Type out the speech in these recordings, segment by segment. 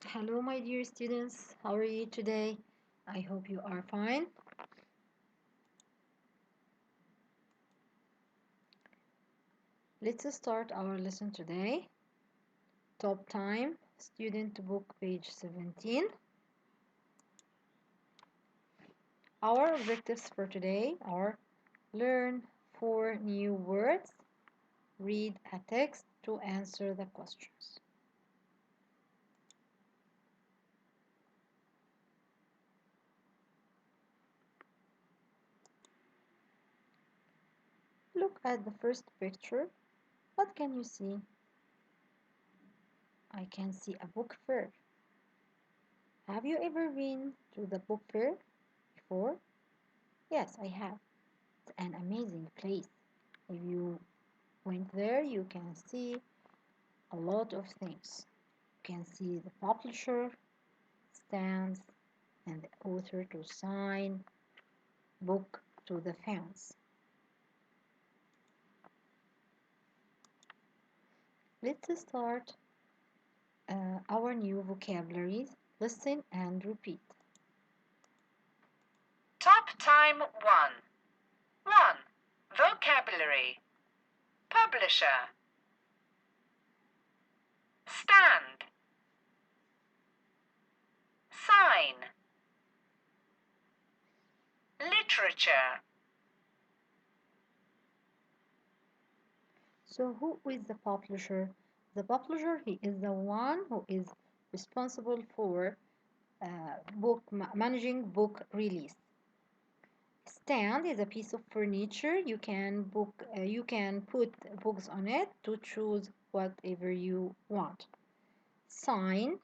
Hello, my dear students. How are you today? I hope you are fine. Let's start our lesson today. Top time, student book, page 17. Our objectives for today are learn 4 new words, read a text to answer the questions. Look at the first picture. What can you see? I can see a book fair. Have you ever been to the book fair before? Yes, I have. It's an amazing place. If you went there, you can see a lot of things. You can see the publisher, stands, and the author to sign book to the fans. Let's start our new vocabularies. Listen and repeat. Top time 1. 1. Vocabulary. Publisher. Stand. Sign. Literature. So who is the publisher? The publisher, he is the one who is responsible for managing book release. Stand is a piece of furniture. You can put books on it to choose whatever you want. Sign.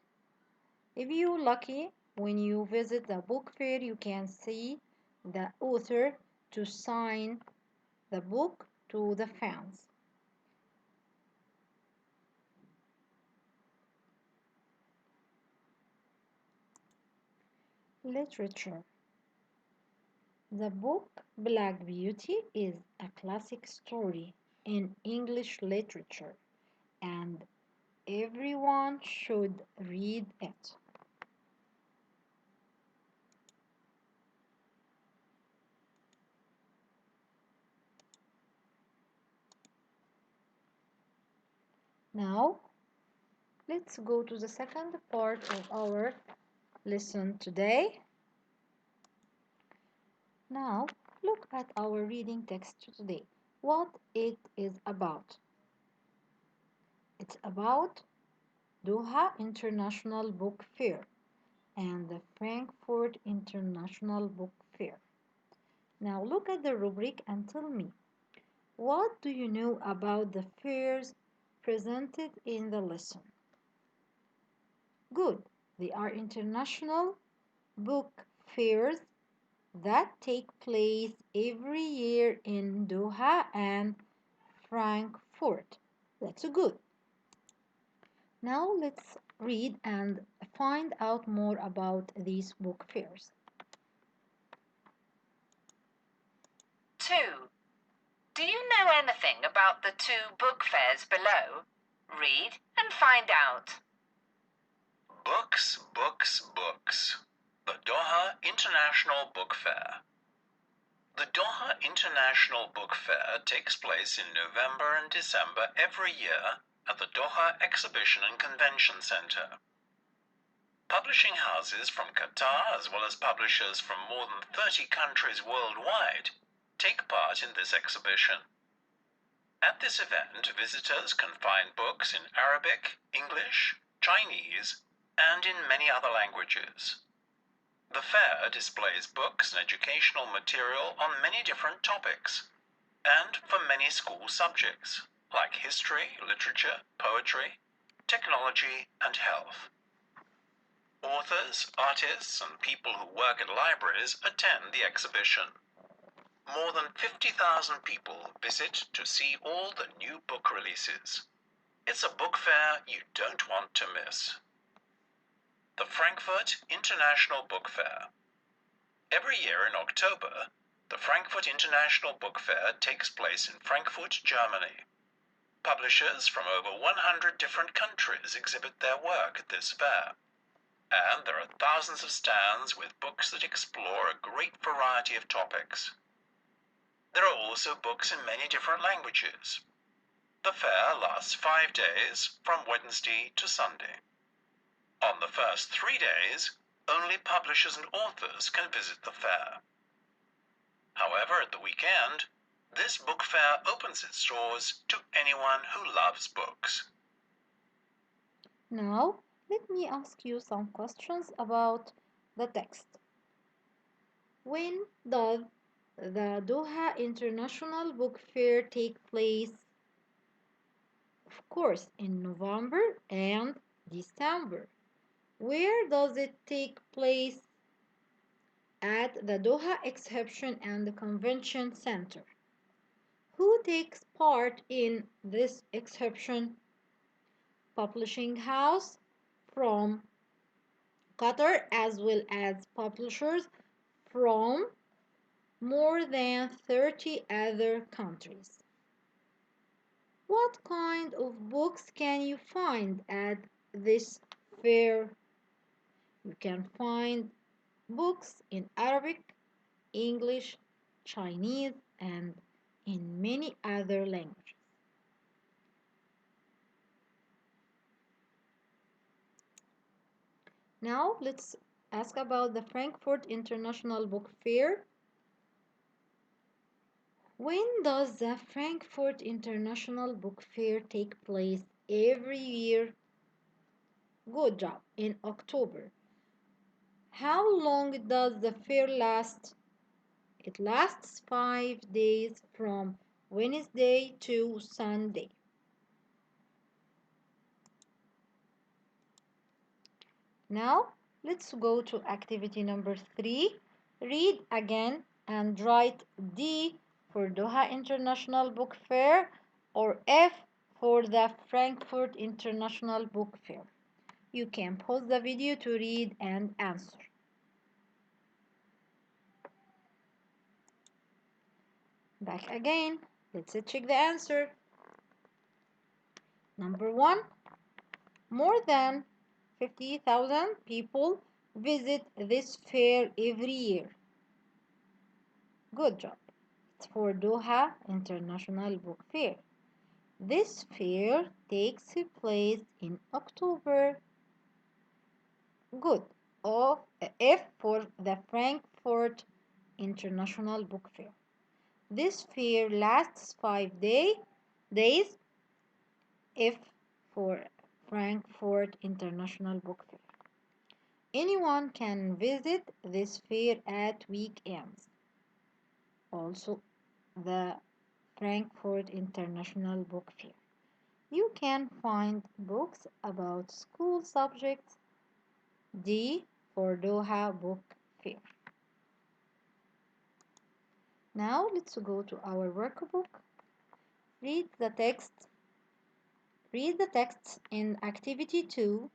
If you're lucky, when you visit the book fair, you can see the author to sign the book to the fans. Literature. The book Black Beauty is a classic story in English literature, and everyone should read it. Now, let's go to the second part of our lesson today. Now, look at our reading text today. What it is about. It's about Doha International Book Fair and the Frankfurt International Book Fair. Now look at the rubric and tell me, what do you know about the fairs presented in the lesson? Good. They are international book fairs that take place every year in Doha and Frankfurt. That's good. Now let's read and find out more about these book fairs. 2. Do you know anything about the 2 book fairs below? Read and find out. Books, books, books. The Doha International Book Fair. The Doha International Book Fair takes place in November and December every year at the Doha Exhibition and Convention Center. Publishing houses from Qatar, as well as publishers from more than 30 countries worldwide, take part in this exhibition. At this event, visitors can find books in Arabic, English, Chinese, and in many other languages. The fair displays books and educational material on many different topics, and for many school subjects, like history, literature, poetry, technology, and health. Authors, artists, and people who work at libraries attend the exhibition. More than 50,000 people visit to see all the new book releases. It's a book fair you don't want to miss. The Frankfurt International Book Fair. Every year in October, the Frankfurt International Book Fair takes place in Frankfurt, Germany. Publishers from over 100 different countries exhibit their work at this fair. And there are thousands of stands with books that explore a great variety of topics. There are also books in many different languages. The fair lasts 5 days, from Wednesday to Sunday. On the first 3 days, only publishers and authors can visit the fair. However, at the weekend, this book fair opens its doors to anyone who loves books. Now, let me ask you some questions about the text. When does the Doha International Book Fair take place? Of course, in November and December. Where does it take place? At the Doha Exhibition and Convention Center. Who takes part in this exhibition? Publishing house from Qatar as well as publishers from more than 30 other countries. What kind of books can you find at this fair? You can find books in Arabic, English, Chinese, and in many other languages. Now let's ask about the Frankfurt International Book Fair. When does the Frankfurt International Book Fair take place? Every year. Good job. In October. How long does the fair last? It lasts 5 days from Wednesday to Sunday. Now, let's go to activity number 3. Read again and write D for Doha International Book Fair or F for the Frankfurt International Book Fair. You can pause the video to read and answer. Back again. Let's check the answer. Number 1. More than 50,000 people visit this fair every year. Good job. It's for Doha International Book Fair. This fair takes place in October. Good. F for the Frankfurt International Book Fair. This fair lasts 5 days. F for Frankfurt International Book Fair. Anyone can visit this fair at weekends. Also, the Frankfurt International Book Fair. You can find books about school subjects. D for Doha Book Fair. Now let's go to our workbook. Read the text. Read the text in activity 2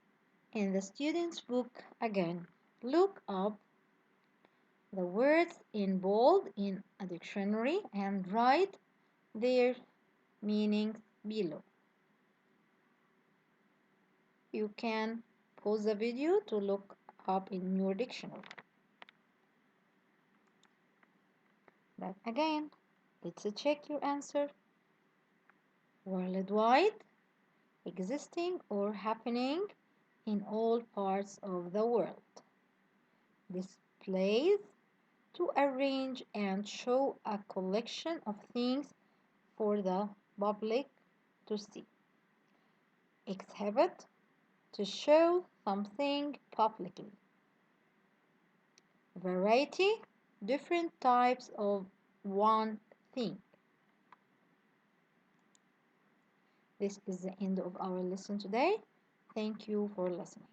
in the student's book again. Look up the words in bold in a dictionary and write their meanings below. You can pause the video to look up in your dictionary. Back again, let's check your answer. Worldwide, existing or happening in all parts of the world. Displays to arrange and show a collection of things for the public to see. Exhibit to show something publicly. Variety, different types of one thing. This is the end of our lesson today. Thank you for listening.